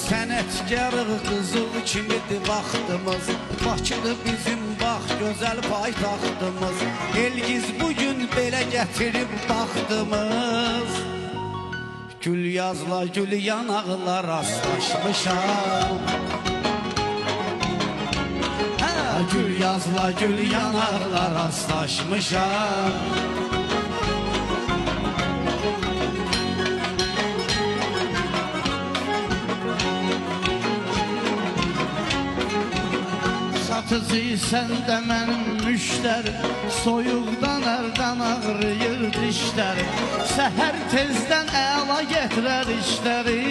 Sənətkar qızıl kimidir vaxtımız, Bakıdır bizim bax gözəl paytaxtımız. Elgiz bugün belə gətirib baxtımız. Gül yazla gül yanaqla rastlaşmışam. Gül yazla gül yanaqla rastlaşmışam. Satıcı sən də mənim müştər, soyuqdan əldən ağrıyır dişlər. Səhər tezdən əla gətirər işləri.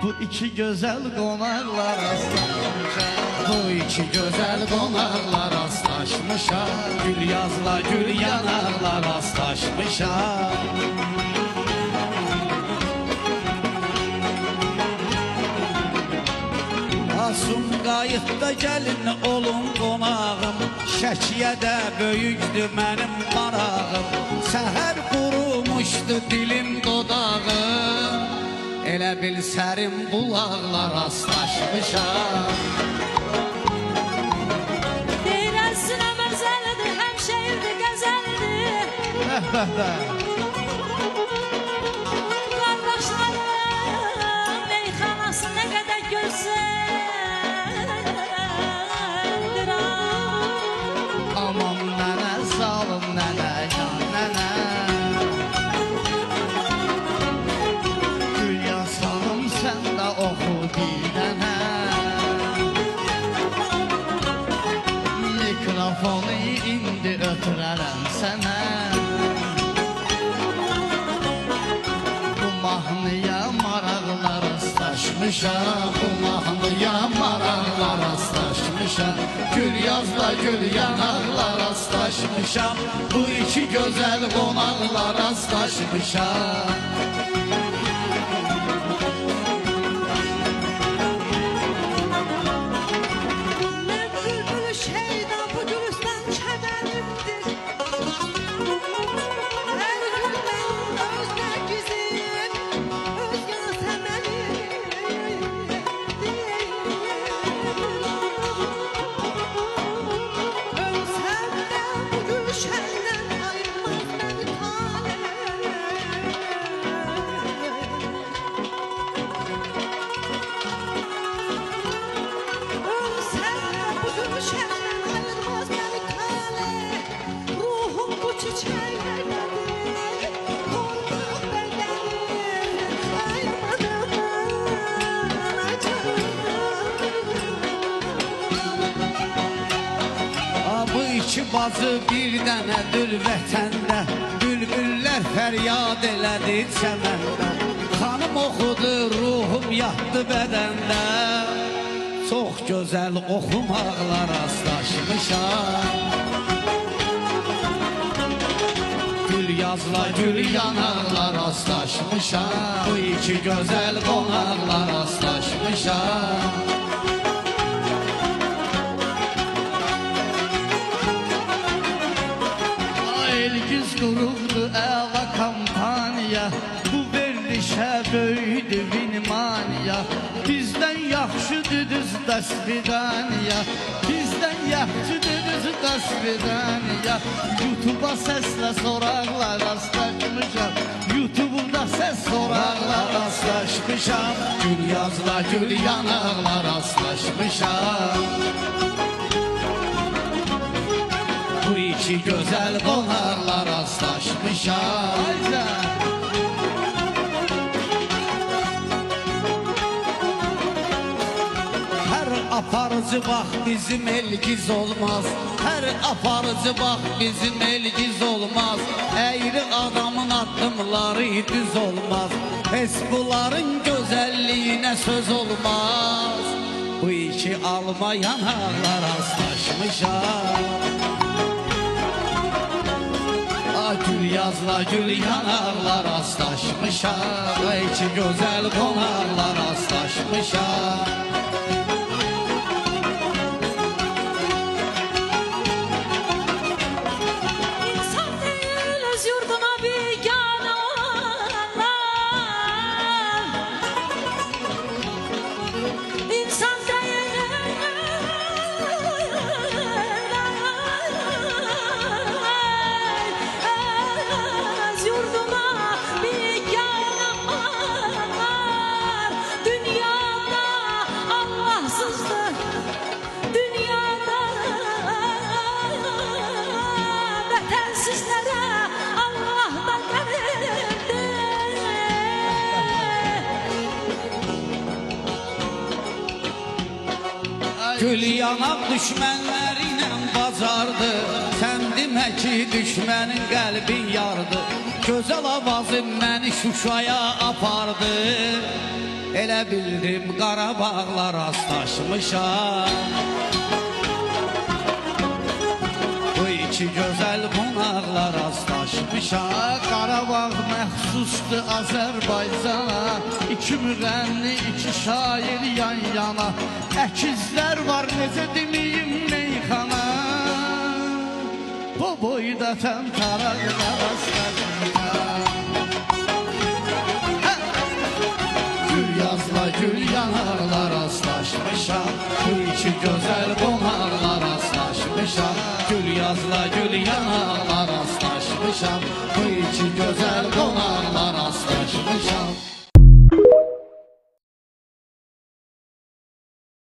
Bu iki gözəl qonaqlar rastlaşmışam. Bu iki gözəl qonaqlar rastlaşmışam. Gül yazla gül yanaqlar rastlaşmışam. Sumqayıtda gəlin olun qonağım, Şəkiyə də böyükdür mənim marağım. Səhər qurumuşdu dilim dodağım, Elə bil sərim bulaqla rastlaşmışam. Deyirən sinə məzəlidir, həm şəhirdir, qəzəldir. Qardaşlarım meyxanası nə qədər gözəl. Aman nənə, salım nənə, can nənə. Gül yazalım sən də oxu bir dənə. Mikrofonu indi ötürərəm sənə. Bu mahnıya maraqla rastlaşmışam. Bu mahnıya maraqla rastlaşmışam. Gül yazla gül yanaqla rastlaşmışam. Bu iki gözəl qonaqla rastlaşmışam. Mən bülbülü şeyda bu gülüsdən kədərimdir. Hər gün mən özlə gizim, özgə səmənim. İki bazı bir dənədir vətəndə, Bülbüllər fəryad elədi çəməndə. Xanım oxudu, ruhum yatdı bədəndə. Çox gözəl oxumaqla rastlaşmışam. Gül yazla gül yanaqla rastlaşmışam. Bu iki gözəl qonaqla rastlaşmışam. Elgiz quruldu əla kampaniya, Bu verilişə böyüdü vinmaniya. Bizdən yaxşıdır düz dasvidaniya, Bizdən yaxşıdır düz dasvidaniya. YouTube'a səslə soraqla rastlaşmışam. YouTube'da səs soraqla rastlaşmışam. Gül yazla gül yanaqla rastlaşmışam. Bu iki gözəl qonaqla rastlaşmışam. Hər aparıcı bax bizim elgiz olmaz. Hər aparıcı bax bizim elgiz olmaz. Əyri adamın addımları düz olmaz. Heç bunların gözəlliyinə söz olmaz. Bu iki alma yanaqla rastlaşmışam. Gül yazla gül yanaqla rastlaşmışam. İki gözəl qonaqla rastlaşmışam. İnsan deyil öz yurduna biganə. Gül yanak düşmənlərinlə bacardı. Sən demə ki, düşmənin qəlbin yardı. Gözəl avazın məni Şuşaya apardı. Elə bildim Qarabağla rastlaşmışam. Bu iki gözəl qonaqla rastlaşmışam. Qarabağ məxsusdur Azərbaycana. İki müğənni, iki şair yan yana. Əkizlər var, necə deməyim meyxana. Bu boyda təmtaraqla rastlaşmışam. Gül yazla gül yanarla rastlaşmışam. Bu iki gözəl qonaqla rastlaşmışam. Gül yazla gül yanarla rastlaşmışam. Bu iki gözəl qonaqla